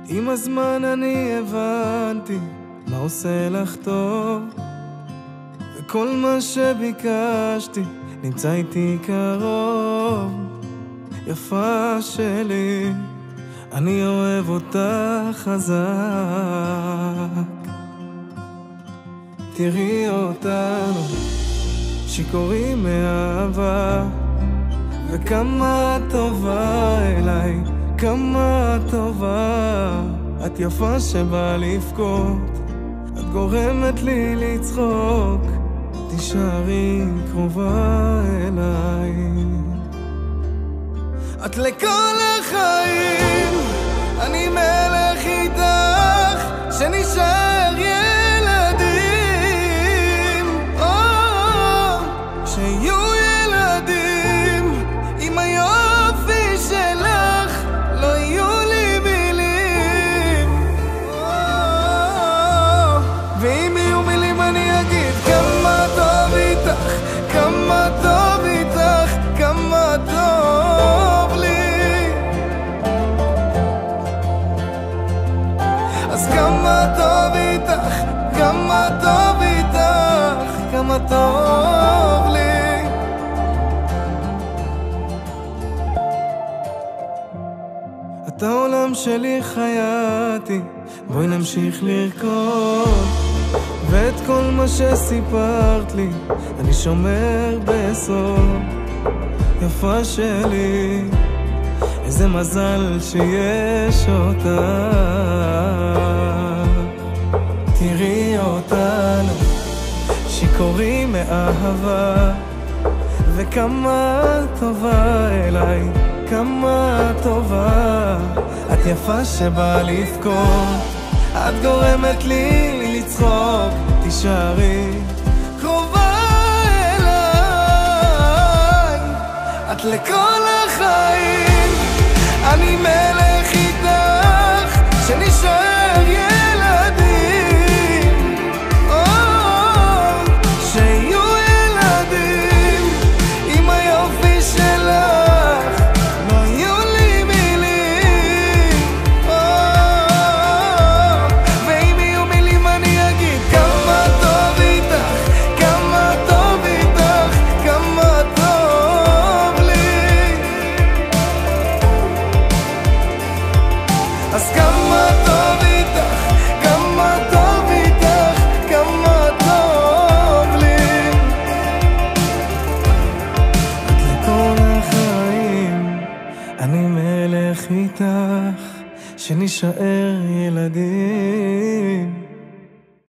עם הזמן אני הבנתי מה עושה לך טוב, וכל מה שביקשתי נמצא איתי קרוב. יפה שלי, אני אוהב אותך חזק. תראי אותנו שיכורים מאהבה, וכמה טובה אליי, כמה טובה. את יפה שבא לבכות, את גורמת לי לצחוק. תישארי קרובה אליי, את לכל החיים. אני מלך איתך, שנשאר ילדים, שיהיו ילדים. עם היופי שלך לא יהיו לי מילים, ואם יהיו מילים אני אגיד כמה טוב איתך, כמה טוב איתך, כמה טוב לי. אז כמה טוב איתך, כמה טוב איתך, כמה טוב לי. את העולם שלי חייתי, בואי נמשיך לרקוד, ואת כל מה שסיפרת לי אני שומר בסוד. יפה שלי, איזה מזל שיש אותך. תראי אותנו שיכורים מאהבה, וכמה טובה אליי, כמה טובה. את יפה שבא לבכות, את גורמת לי לצחוק. תישארי קרובה אליי, את לכל החיים. אני מלך איתך, שנשאר ילדים, שיהיו ילדים. עם היופי שלך לא יהיו לי מילים, ואם יהיו מילים אני אגיד כמה טוב איתך, כמה טוב איתך, כמה טוב לי. אז כמה טוב איתך, כמה טוב איתך, כמה טוב לי. את לכל החיים. אני מלך איתך, שנשאר ילדים.